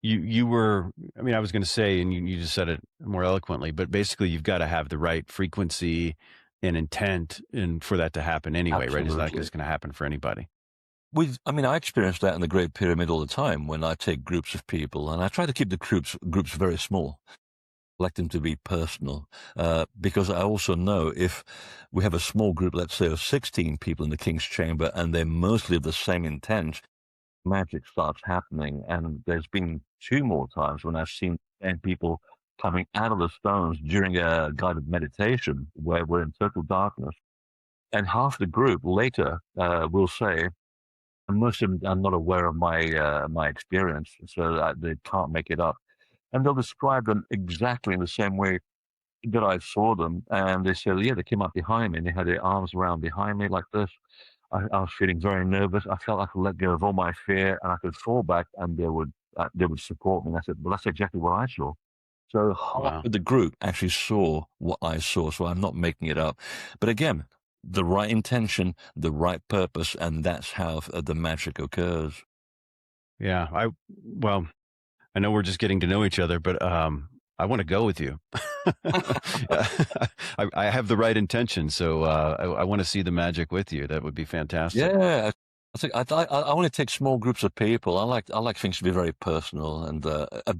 You were, I was going to say, and you just said it more eloquently, but basically you've got to have the right frequency and intent and for that to happen anyway. Absolutely. Right? It's not just going to happen for anybody. I experience that in the Great Pyramid all the time when I take groups of people, and I try to keep the groups very small. I like them to be personal, because I also know if we have a small group, let's say of 16 people in the King's Chamber, and they're mostly of the same intent, magic starts happening. And there's been 2 more times when I've seen 10 people coming out of the stones during a guided meditation where we're in total darkness. And half the group later will say, and most of them are not aware of my experience, so they can't make it up. And they'll describe them exactly in the same way that I saw them. And they said, yeah, they came up behind me and they had their arms around behind me like this. I was feeling very nervous. I felt I could let go of all my fear and I could fall back and they would support me. And I said, well, that's exactly what I saw. So half of the group actually saw what I saw, so I'm not making it up. But again, the right intention, the right purpose, and that's how the magic occurs. Yeah, I know we're just getting to know each other, but I want to go with you. I have the right intention, so I want to see the magic with you. That would be fantastic. Yeah. I want to take small groups of people. I like things to be very personal and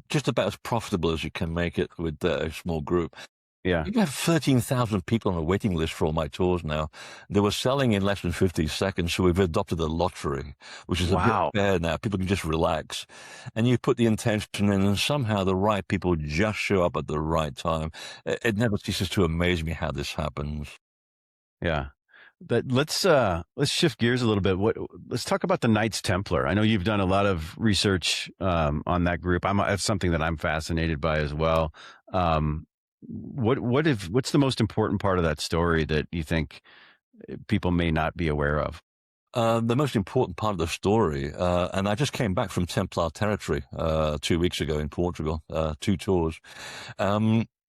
just about as profitable as you can make it with a small group. Yeah, You have 13,000 people on a waiting list for all my tours now. They were selling in less than 50 seconds, so we've adopted a lottery, which is a bit fair now. People can just relax. And you put the intention in, and somehow the right people just show up at the right time. It never ceases to amaze me how this happens. Yeah. Let's shift gears a little bit. Let's talk about the Knights Templar. I know you've done a lot of research on that group. That's something that I'm fascinated by as well. What's the most important part of that story that you think people may not be aware of? The most important part of the story, and I just came back from Templar territory 2 weeks ago in Portugal, 2 tours,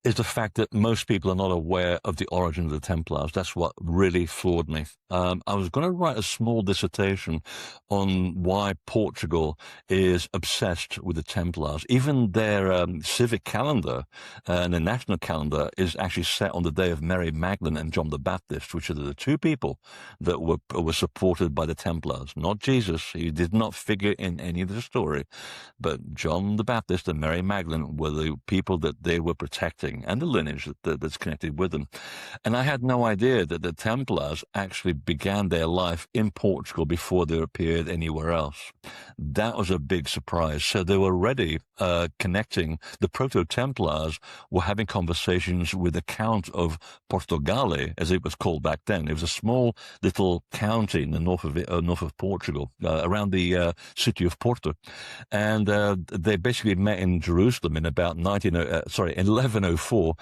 is the fact that most people are not aware of the origin of the Templars. That's what really floored me. I was going to write a small dissertation on why Portugal is obsessed with the Templars. Even their civic calendar and the national calendar is actually set on the day of Mary Magdalene and John the Baptist, which are the 2 people that were supported by the Templars. Not Jesus. He did not figure in any of the story. But John the Baptist and Mary Magdalene were the people that they were protecting, and the lineage that's connected with them. And I had no idea that the Templars actually began their life in Portugal before they appeared anywhere else. That was a big surprise. So they were already connecting. The Proto-Templars were having conversations with the Count of Portugal, as it was called back then. It was a small little county in the north of Portugal, around the city of Porto. And they basically met in Jerusalem in about 1104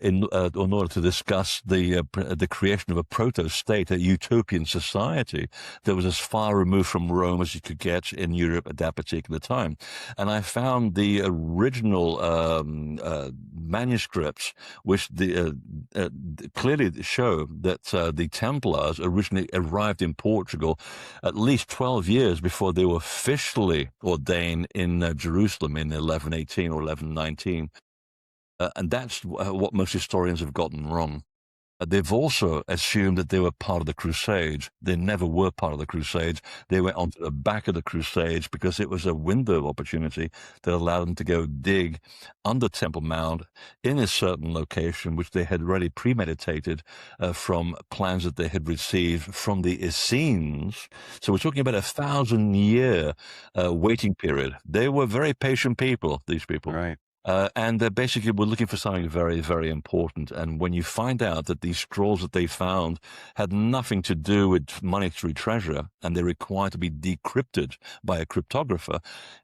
in order to discuss the creation of a proto-state, a utopian society that was as far removed from Rome as you could get in Europe at that particular time. And I found the original manuscripts, which clearly show that the Templars originally arrived in Portugal at least 12 years before they were officially ordained in Jerusalem in 1118 or 1119. And that's what most historians have gotten wrong. They've also assumed that they were part of the Crusades. They never were part of the Crusades. They went onto the back of the Crusades because it was a window of opportunity that allowed them to go dig under Temple Mount in a certain location, which they had already premeditated from plans that they had received from the Essenes. So we're talking about a 1,000-year waiting period. They were very patient people, these people. Right. And basically, we're looking for something very, very important. And when you find out that these scrolls that they found had nothing to do with monetary treasure, and they're required to be decrypted by a cryptographer,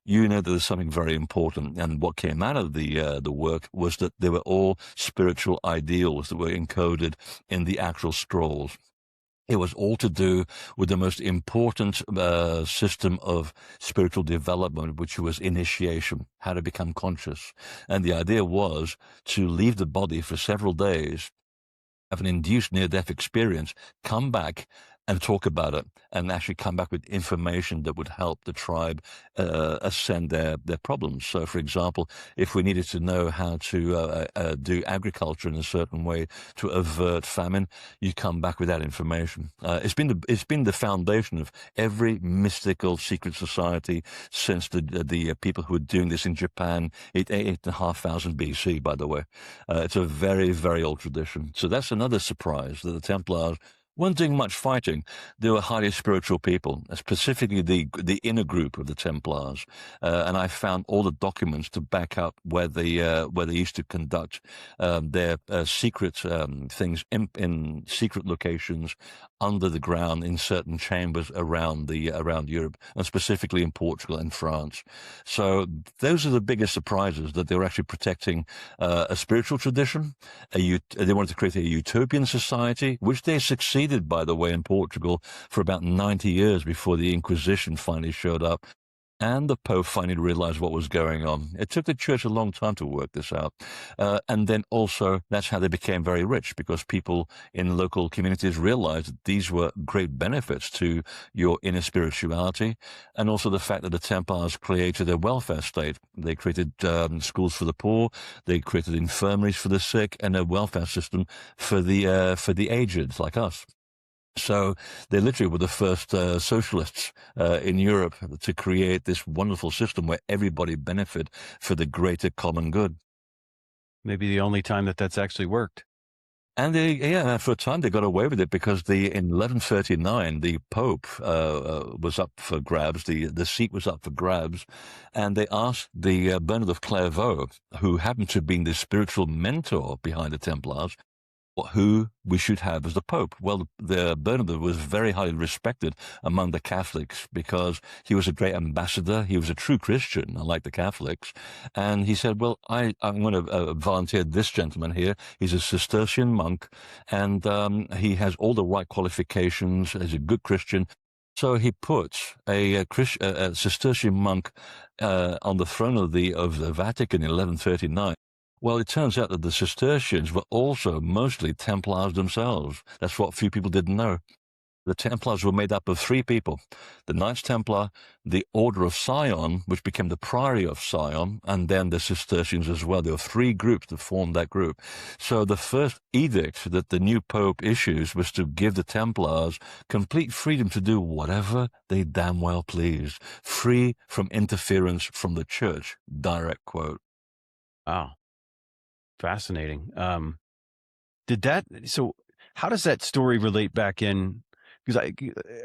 you know that there's something very important. And what came out of the work was that they were all spiritual ideals that were encoded in the actual scrolls. It was all to do with the most important system of spiritual development, which was initiation, how to become conscious. And the idea was to leave the body for several days, have an induced near-death experience, come back and talk about it, and actually come back with information that would help the tribe ascend their problems. So, for example, if we needed to know how to do agriculture in a certain way to avert famine, you come back with that information. It's been the foundation of every mystical secret society since the people who were doing this in Japan, 8,500 BC, by the way. It's a very, very old tradition. So that's another surprise, that the Templars weren't doing much fighting. They were highly spiritual people, specifically the inner group of the Templars. And I found all the documents to back up where they used to conduct their secret things in secret locations under the ground in certain chambers around Europe, and specifically in Portugal and France. So those are the biggest surprises, that they were actually protecting a spiritual tradition. They wanted to create a utopian society, which they succeeded, by the way, in Portugal for about 90 years before the Inquisition finally showed up and the Pope finally realized what was going on. It took the church a long time to work this out. And then also, that's how they became very rich, because people in local communities realized that these were great benefits to your inner spirituality, and also the fact that the Templars created a welfare state. They created schools for the poor, they created infirmaries for the sick, and a welfare system for the aged, like us. So they literally were the first socialists in Europe to create this wonderful system where everybody benefited for the greater common good. Maybe the only time that's actually worked. And for a time they got away with it, because in 1139 the Pope was up for grabs, the seat was up for grabs, and they asked the Bernard of Clairvaux, who happened to have been the spiritual mentor behind the Templars, who we should have as the Pope. Well, the Bernard was very highly respected among the Catholics because he was a great ambassador. He was a true Christian, unlike the Catholics. And he said, well, I'm going to volunteer this gentleman here. He's a Cistercian monk, and he has all the right qualifications as a good Christian. So he put a Cistercian monk on the throne of the Vatican in 1139. Well, it turns out that the Cistercians were also mostly Templars themselves. That's what few people didn't know. The Templars were made up of three people: the Knights Templar, the Order of Sion, which became the Priory of Sion, and then the Cistercians as well. There were three groups that formed that group. So the first edict that the new Pope issues was to give the Templars complete freedom to do whatever they damn well pleased, free from interference from the church. Direct quote. Wow. Fascinating. So how does that story relate back in? Because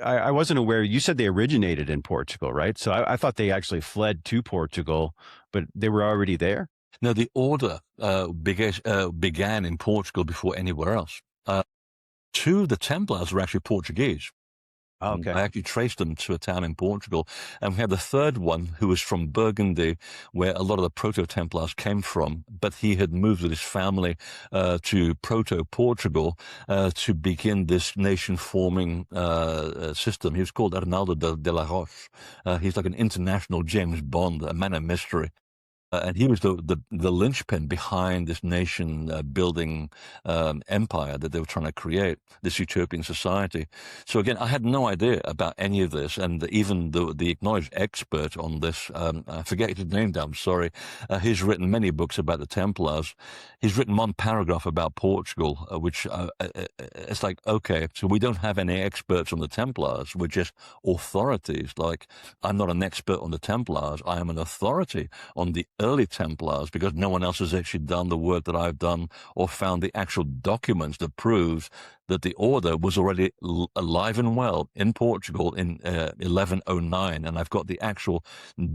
I wasn't aware. You said they originated in Portugal, right? So I thought they actually fled to Portugal, but they were already there. Now, the order began in Portugal before anywhere else. Two of the Templars were actually Portuguese. Okay. I actually traced them to a town in Portugal. And we had the third one who was from Burgundy, where a lot of the Proto-Templars came from. But he had moved with his family to Proto-Portugal to begin this nation-forming system. He was called Arnaldo de la Roche. He's like an international James Bond, a man of mystery. And he was the linchpin behind this nation-building empire that they were trying to create, this utopian society. So again, I had no idea about any of this, and even the acknowledged expert on this, I forget his name now, I'm sorry, he's written many books about the Templars. He's written one paragraph about Portugal, which it's like, okay, so we don't have any experts on the Templars, we're just authorities. Like, I'm not an expert on the Templars, I am an authority on the early Templars, because no one else has actually done the work that I've done or found the actual documents that proves that the order was already alive and well in Portugal in 1109. And I've got the actual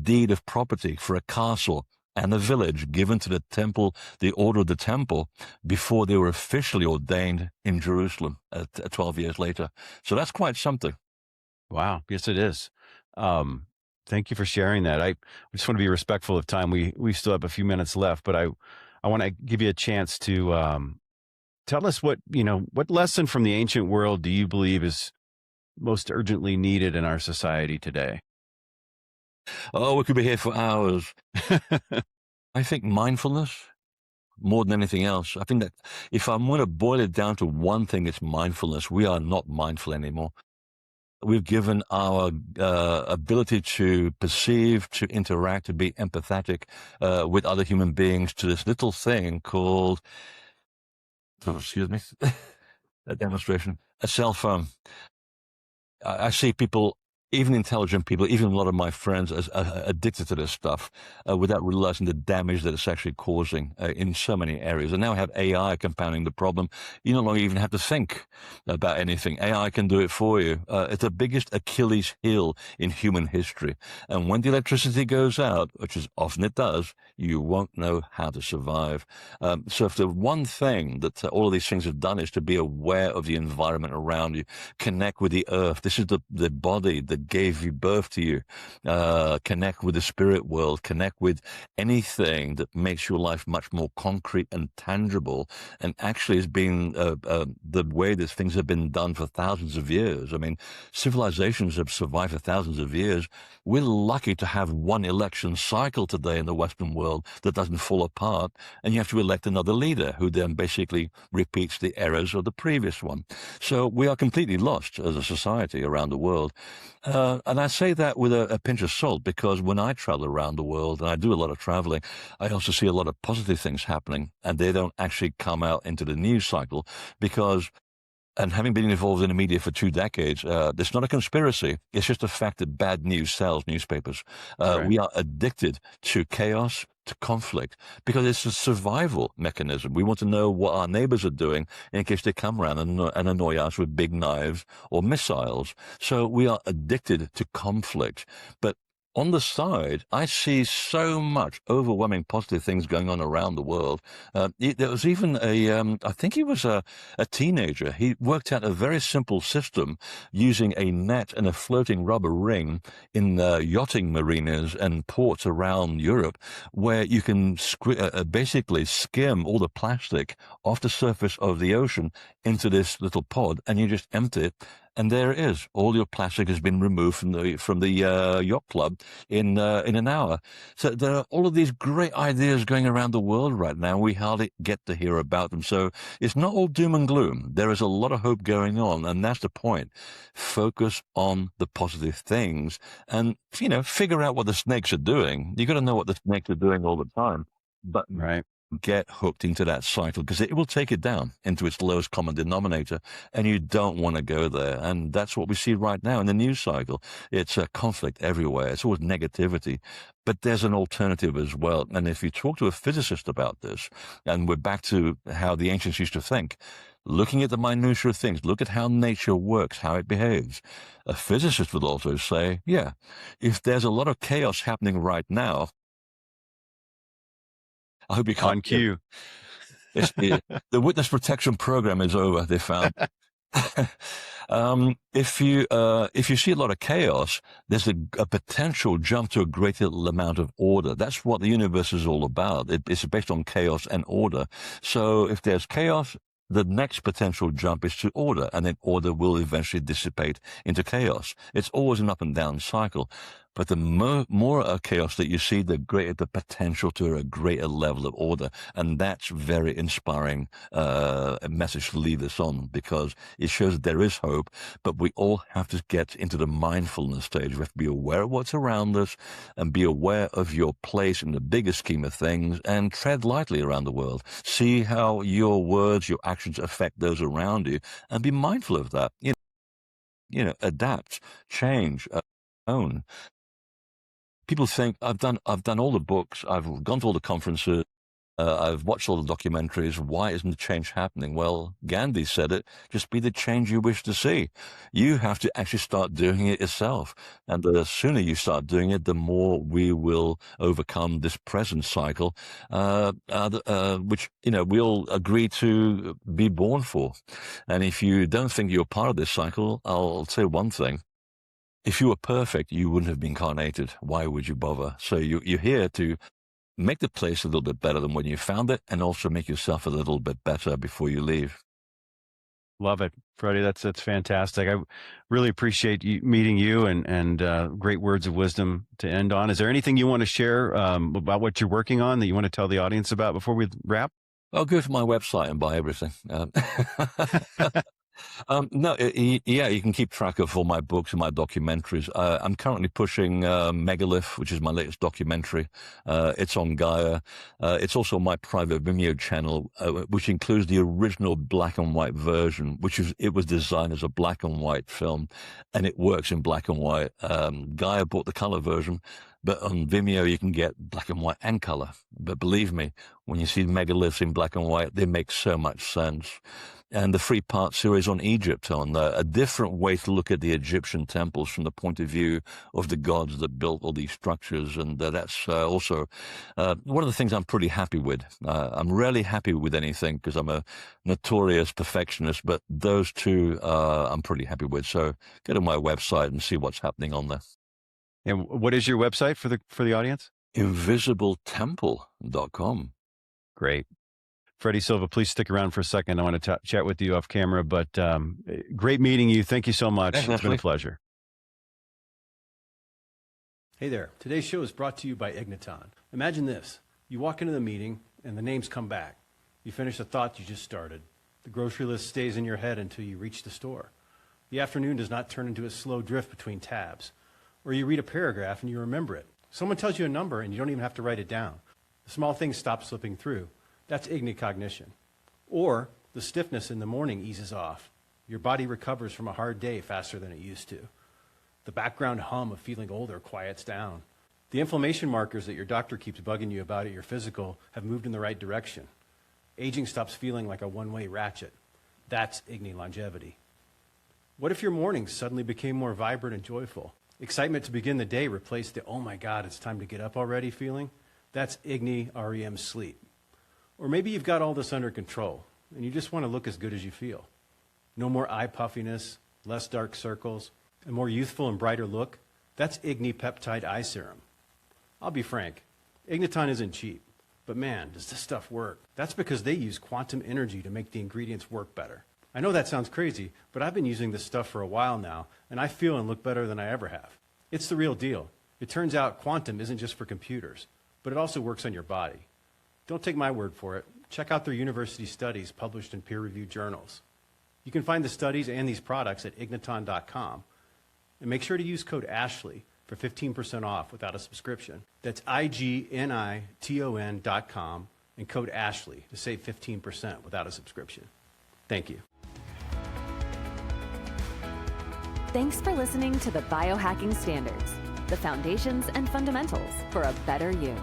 deed of property for a castle and a village given to the temple, the order of the temple, before they were officially ordained in Jerusalem 12 years later. So that's quite something. Wow. Yes, it is. Thank you for sharing that. I just want to be respectful of time. We still have a few minutes left, but I want to give you a chance to tell us what lesson from the ancient world do you believe is most urgently needed in our society today? Oh, we could be here for hours. I think mindfulness more than anything else. I think that if I'm going to boil it down to one thing, it's mindfulness. We are not mindful anymore. We've given our ability to perceive, to interact, to be empathetic with other human beings to this little thing called, a demonstration, a cell phone. I see people, even intelligent people, even a lot of my friends, as addicted to this stuff without realizing the damage that it's actually causing in so many areas. And now we have AI compounding the problem. You no longer even have to think about anything. AI can do it for you. It's the biggest Achilles heel in human history. And when the electricity goes out, which is often it does, you won't know how to survive. So if the one thing that all of these things have done is to be aware of the environment around you, connect with the earth. This is the body that gave you birth to you. Connect with the spirit world. Connect with anything that makes your life much more concrete and tangible, and actually has been the way that things have been done for thousands of years. I mean, civilizations have survived for thousands of years. We're lucky to have one election cycle today in the Western world that doesn't fall apart, and you have to elect another leader who then basically repeats the errors of the previous one. So we are completely lost as a society around the world. And I say that with a pinch of salt, because when I travel around the world, and I do a lot of traveling, I also see a lot of positive things happening, and they don't actually come out into the news cycle because, and having been involved in the media for 2 decades, it's not a conspiracy. It's just a fact that bad news sells newspapers. Right. We are addicted to chaos, to conflict, because it's a survival mechanism. We want to know what our neighbors are doing in case they come around and annoy us with big knives or missiles. So we are addicted to conflict. But on the side, I see so much overwhelming positive things going on around the world. There was even I think he was a teenager. He worked out a very simple system using a net and a floating rubber ring in yachting marinas and ports around Europe, where you can basically skim all the plastic off the surface of the ocean into this little pod, and you just empty it, and there it is. All your plastic has been removed from the yacht club in an hour. So there are all of these great ideas going around the world right now. We hardly get to hear about them. So it's not all doom and gloom. There is a lot of hope going on, and that's the point. Focus on the positive things, and figure out what the snakes are doing. You got to know what the snakes are doing all the time, but Right. get hooked into that cycle, because it will take it down into its lowest common denominator, and you don't want to go there. And that's what we see right now in the news cycle. It's a conflict everywhere. It's always negativity, but there's an alternative as well. And if you talk to a physicist about this, and we're back to how the ancients used to think, looking at the minutiae of things, look at how nature works, how it behaves. A physicist would also say, yeah, if there's a lot of chaos happening right now, I hope you can't. On cue. The witness protection program is over, they found. If you see a lot of chaos, there's a potential jump to a greater amount of order. That's what the universe is all about. It's based on chaos and order. So if there's chaos, the next potential jump is to order, and then order will eventually dissipate into chaos. It's always an up and down cycle. But the more chaos that you see, the greater the potential to a greater level of order. And that's very inspiring message to leave us on, because it shows that there is hope, but we all have to get into the mindfulness stage. We have to be aware of what's around us and be aware of your place in the bigger scheme of things, and tread lightly around the world. See how your words, your actions affect those around you, and be mindful of that. Adapt, change, own. People think I've done all the books, I've gone to all the conferences, I've watched all the documentaries. Why isn't the change happening? Well, Gandhi said it, just be the change you wish to see. You have to actually start doing it yourself. And the sooner you start doing it, the more we will overcome this present cycle, which, we all agree to be born for. And if you don't think you're part of this cycle, I'll say one thing. If you were perfect, you wouldn't have been incarnated. Why would you bother? So you're here to make the place a little bit better than when you found it, and also make yourself a little bit better before you leave. Love it, Freddie. That's fantastic. I really appreciate meeting you, and great words of wisdom to end on. Is there anything you want to share about what you're working on that you want to tell the audience about before we wrap? I'll go to my website and buy everything. No, yeah, you can keep track of all my books and my documentaries. I'm currently pushing Megalith, which is my latest documentary. It's on Gaia. It's also my private Vimeo channel, which includes the original black and white version, it was designed as a black and white film, and it works in black and white. Gaia bought the color version, but on Vimeo you can get black and white and color. But believe me, when you see megaliths in black and white, they make so much sense. And the 3-part series on Egypt, on a different way to look at the Egyptian temples from the point of view of the gods that built all these structures. And that's also one of the things I'm pretty happy with. I'm rarely happy with anything because I'm a notorious perfectionist, but those two I'm pretty happy with. So go to my website and see what's happening on there. And what is your website for the audience? InvisibleTemple.com. Great. Freddy Silva, please stick around for a second. I want to chat with you off camera, but great meeting you. Thank you so much. Definitely. It's been a pleasure. Hey there. Today's show is brought to you by Igniton. Imagine this. You walk into the meeting and the names come back. You finish the thought you just started. The grocery list stays in your head until you reach the store. The afternoon does not turn into a slow drift between tabs. Or you read a paragraph and you remember it. Someone tells you a number and you don't even have to write it down. The small things stop slipping through. That's ignicognition. Or the stiffness in the morning eases off. Your body recovers from a hard day faster than it used to. The background hum of feeling older quiets down. The inflammation markers that your doctor keeps bugging you about at your physical have moved in the right direction. Aging stops feeling like a one-way ratchet. That's Igni longevity. What if your mornings suddenly became more vibrant and joyful? Excitement to begin the day replaced the, oh my God, it's time to get up already feeling? That's Igni REM sleep. Or maybe you've got all this under control, and you just want to look as good as you feel. No more eye puffiness, less dark circles, a more youthful and brighter look. That's Igni Peptide Eye Serum. I'll be frank, Igniton isn't cheap, but man, does this stuff work. That's because they use quantum energy to make the ingredients work better. I know that sounds crazy, but I've been using this stuff for a while now, and I feel and look better than I ever have. It's the real deal. It turns out quantum isn't just for computers, but it also works on your body. Don't take my word for it. Check out their university studies published in peer-reviewed journals. You can find the studies and these products at igniton.com. And make sure to use code ASHLEY for 15% off without a subscription. That's igniton.com and code ASHLEY to save 15% without a subscription. Thank you. Thanks for listening to the Biohacking Standards, the foundations and fundamentals for a better you.